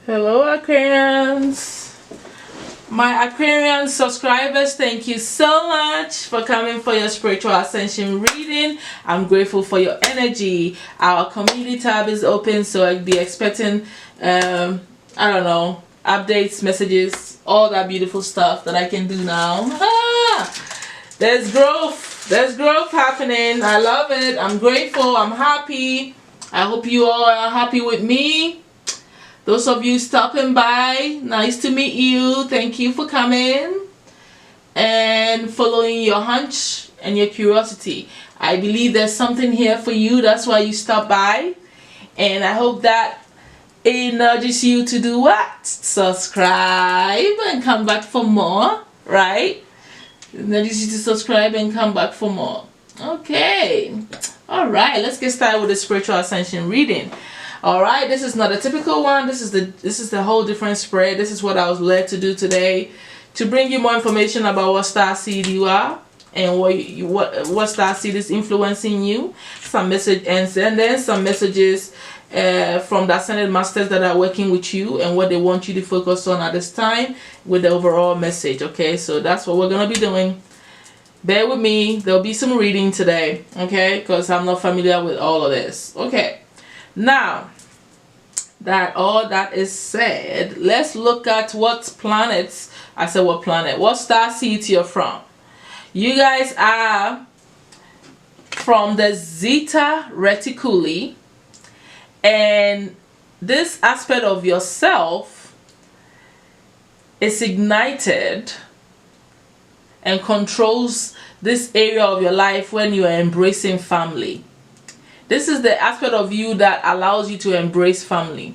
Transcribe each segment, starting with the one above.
Hello, Aquarians. My Aquarian subscribers, thank you so much for coming for your spiritual ascension reading. I'm grateful for your energy. Our community tab is open, so I'll be expecting, I don't know, updates, messages, all that beautiful stuff that I can do now. There's growth. There's growth happening. I love it. I'm grateful. I'm happy. I hope you all are happy with me. Those of you stopping by, nice to meet you. Thank you for coming and following your hunch and your curiosity. I believe there's something here for you. That's why you stop by. And I hope that it nudges you to do what? Subscribe and come back for more, right? It nudges you to subscribe and come back for more. Okay. All right, let's get started with the spiritual ascension reading. All right, this is not a typical one. This is the whole different spread. This is what I was led to do today, to bring you more information about what star seed you are and what star seed is influencing you. Some message and then some messages from the ascended masters that are working with you and what they want you to focus on at this time with the overall message. Okay, so that's what we're gonna be doing. Bear with me. There'll be some reading today. Okay, because I'm not familiar with all of this. Okay. Now that all that is said, let's look at what planets, I said what planet, what star seeds you're from. You guys are from the Zeta Reticuli, and this aspect of yourself is ignited and controls this area of your life when you are embracing family. This is the aspect of you that allows you to embrace family.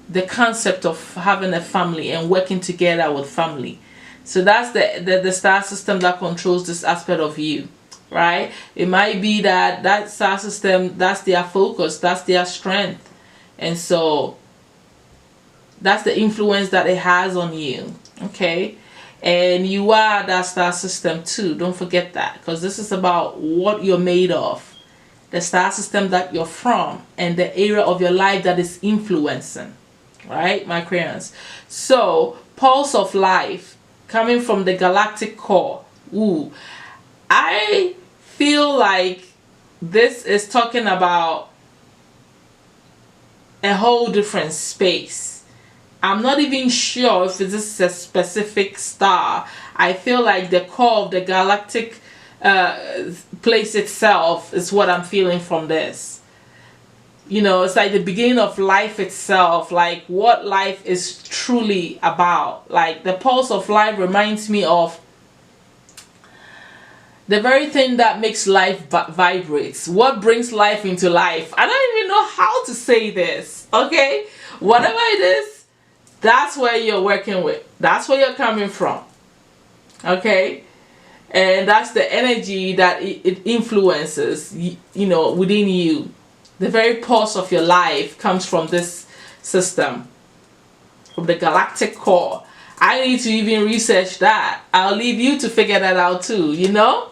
The concept of having a family and working together with family. So that's the star system that controls this aspect of you, right? It might be that star system, that's their focus, that's their strength. And so that's the influence that it has on you, okay? And you are that star system too. Don't forget that, because this is about what you're made of. The star system that you're from and the area of your life that is influencing, right, my crayons? So pulse of life coming from the galactic core. Ooh, I feel like this is talking about a whole different space. I'm not even sure if this is a specific star. I feel like the core of the galactic place itself is what I'm feeling from this. You know, it's like the beginning of life itself, like what life is truly about. Like the pulse of life reminds me of the very thing that makes life vibrates. What brings life into life? I don't even know how to say this, okay? Whatever it is, that's where you're working with. That's where you're coming from, okay? And that's the energy that it influences, you know, within you. The very pulse of your life comes from this system, from the galactic core. I need to even research that. I'll leave you to figure that out too, you know?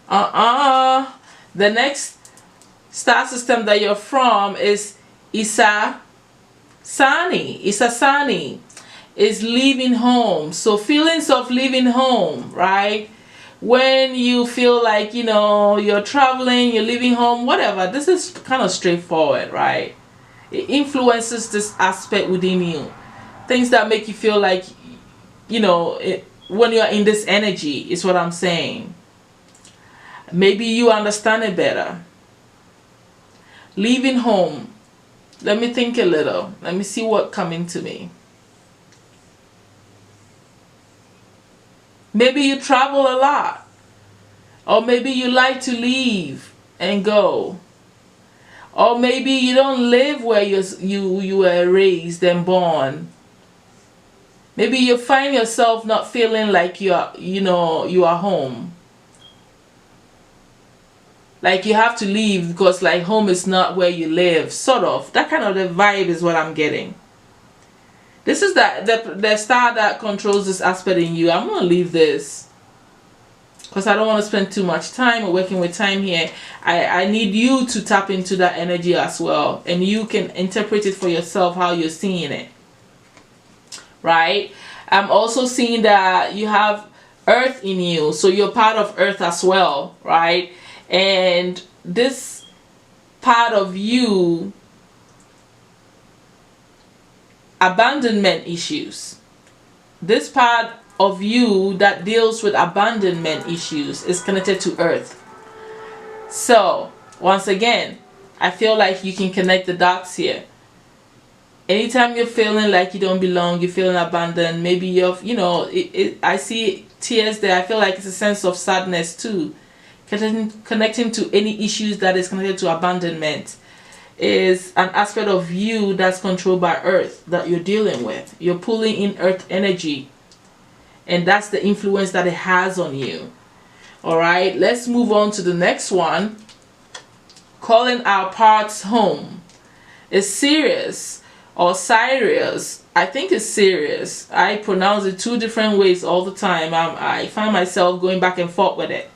The next star system that you're from is Isa Sani. Is leaving home. So feelings of leaving home, right? When you feel like, you know, you're traveling, you're leaving home, whatever. This is kind of straightforward, right? It influences this aspect within you. Things that make you feel like, you know, when you're in this energy is what I'm saying. Maybe you understand it better. Leaving home. Let me think a little. Let me see what coming to me. Maybe you travel a lot, or maybe you like to leave and go, or maybe you don't live where you were raised and born. Maybe you find yourself not feeling like you are home. Like you have to leave because like home is not where you live, sort of. That kind of the vibe is what I'm getting. This is the star that controls this aspect in you. I'm going to leave this. because I don't want to spend too much time working with time here. I need you to tap into that energy as well, and you can interpret it for yourself how you're seeing it, right? I'm also seeing that you have earth in you, so you're part of earth as well, right? And this part of you, abandonment issues, this part of you that deals with abandonment issues is connected to earth. So once again, I feel like you can connect the dots here. Anytime you're feeling like you don't belong, you're feeling abandoned, maybe you're, I see tears there. I feel like it's a sense of sadness too. Connecting to any issues that is connected to abandonment is an aspect of you that's controlled by earth that you're dealing with. You're pulling in earth energy, and that's the influence that it has on you. All right, let's move on to the next one. Calling our parts home. It's serious or serious. I think it's serious. I pronounce it two different ways all the time. I find myself going back and forth with it.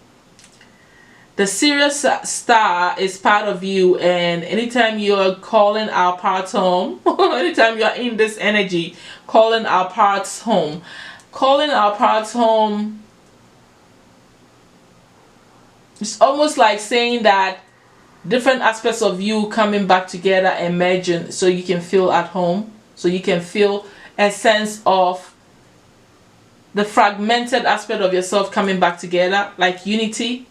The Sirius star is part of you, and anytime you're calling our parts home, anytime you're in this energy, calling our parts home, it's almost like saying that different aspects of you coming back together and merging so you can feel at home, so you can feel a sense of the fragmented aspect of yourself coming back together, like unity.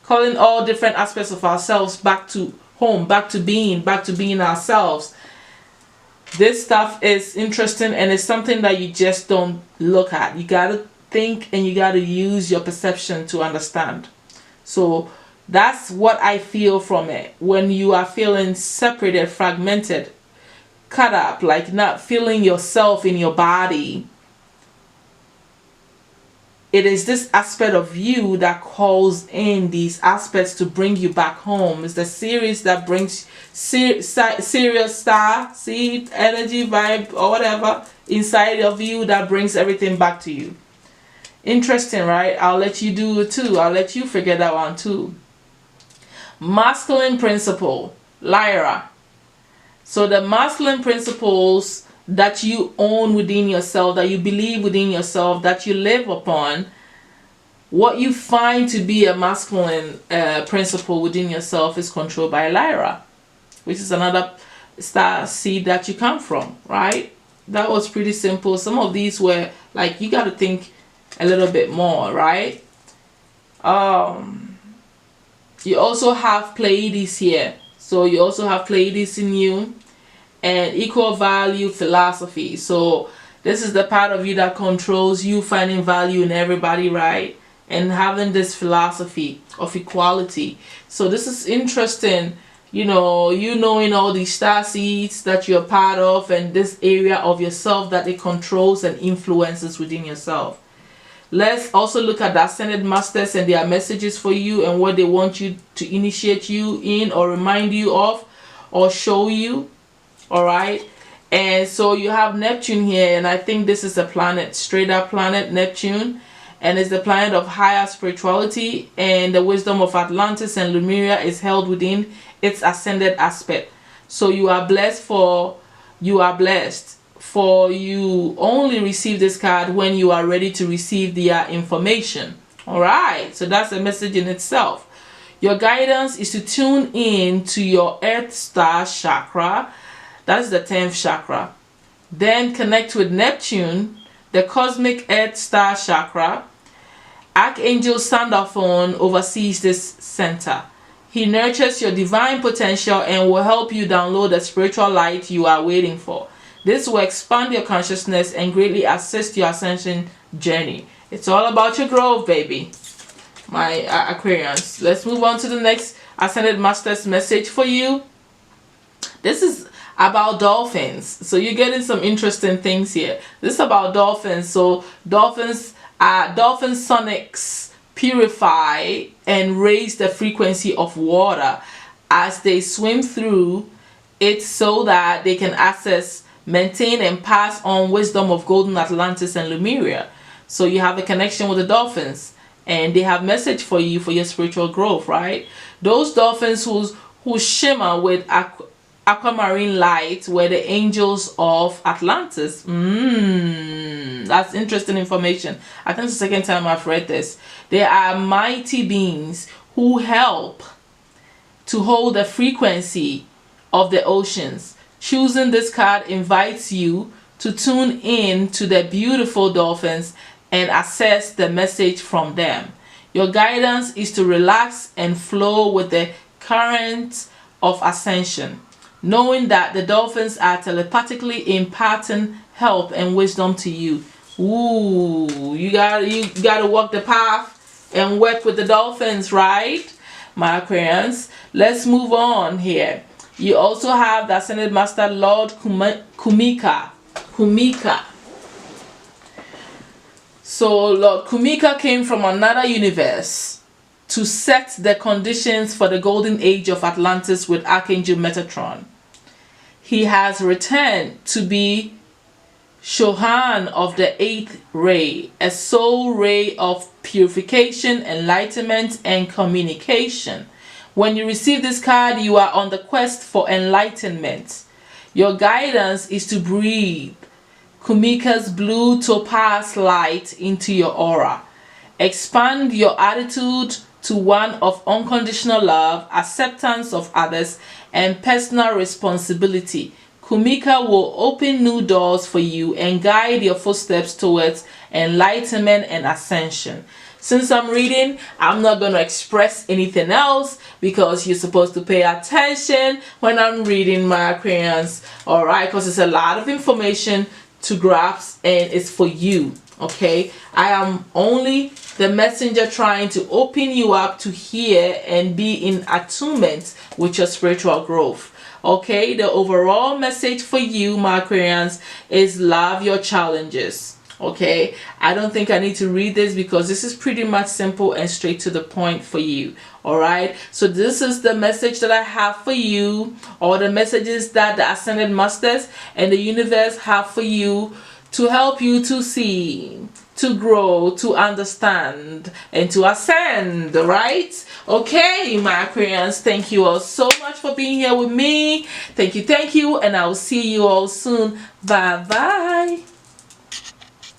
Calling all different aspects of ourselves back to home, back to being ourselves. This stuff is interesting, and it's something that you just don't look at. You gotta think, and you gotta use your perception to understand. So that's what I feel from it. When you are feeling separated, fragmented, cut up, like not feeling yourself in your body, it is this aspect of you that calls in these aspects to bring you back home. It's the series that brings Sirius star, seed, energy, vibe, or whatever inside of you that brings everything back to you. Interesting, right? I'll let you do it too. I'll let you figure that one too. Masculine principle, Lyra. So the masculine principles that you own within yourself, that you believe within yourself, that you live upon, what you find to be a masculine principle within yourself is controlled by Lyra, which is another star seed that you come from, right? That was pretty simple. Some of these were like, you got to think a little bit more, right? You also have Pleiades here. So you also have Pleiades in you, and equal value philosophy. So this is the part of you that controls you finding value in everybody, right? And having this philosophy of equality. So this is interesting, you knowing all these star seeds that you're part of, and this area of yourself that it controls and influences within yourself. Let's also look at the Ascended Masters and their messages for you, and what they want you to initiate you in, or remind you of, or show you. Alright, and so you have Neptune here, and I think this is a planet, straight up planet, Neptune, and it's the planet of higher spirituality, and the wisdom of Atlantis and Lemuria is held within its ascended aspect. So you are blessed, for you only receive this card when you are ready to receive their information. Alright, so that's a message in itself. Your guidance is to tune in to your Earth Star chakra. That's the 10th chakra. Then connect with Neptune, the cosmic Earth Star chakra. Archangel Sandalphon oversees this center. He nurtures your divine potential and will help you download the spiritual light you are waiting for. This will expand your consciousness and greatly assist your ascension journey. It's all about your growth, baby, my Aquarians. Let's move on to the next Ascended Masters message for you. This is about dolphins. So you're getting some interesting things here. This is about dolphins. So dolphin sonics purify and raise the frequency of water as they swim through it, so that they can access, maintain, and pass on wisdom of golden Atlantis and Lemuria. So you have a connection with the dolphins, and they have message for you for your spiritual growth, right? Those dolphins who shimmer with aquamarine light were the angels of Atlantis. That's interesting information. I think it's the second time I've read this. They are mighty beings who help to hold the frequency of the oceans. Choosing this card invites you to tune in to the beautiful dolphins and access the message from them. Your guidance is to relax and flow with the current of ascension, knowing that the dolphins are telepathically imparting help and wisdom to you. Ooh, you gotta walk the path and work with the dolphins, right, my Aquarians? Let's move on here. You also have the Ascended Master Lord Kumika. So Lord Kumika came from another universe to set the conditions for the golden age of Atlantis with Archangel Metatron. He has returned to be Shohan of the 8th ray, a soul ray of purification, enlightenment, and communication. When you receive this card, you are on the quest for enlightenment. Your guidance is to breathe Kumika's blue topaz light into your aura. Expand your attitude to one of unconditional love, acceptance of others, and personal responsibility. Kumika will open new doors for you and guide your footsteps towards enlightenment and ascension. Since I'm reading, I'm not going to express anything else because you're supposed to pay attention when I'm reading, my Aquarians. Alright, because it's a lot of information to grasp and it's for you. Okay, I am only the messenger trying to open you up to hear and be in attunement with your spiritual growth. Okay, the overall message for you, my Aquarians, is love your challenges. Okay, I don't think I need to read this because this is pretty much simple and straight to the point for you. All right, so this is the message that I have for you, or the messages that the Ascended Masters and the universe have for you to help you to see, to grow, to understand, and to ascend, right? Okay, my Aquarians, thank you all so much for being here with me. Thank you, and I will see you all soon. Bye bye.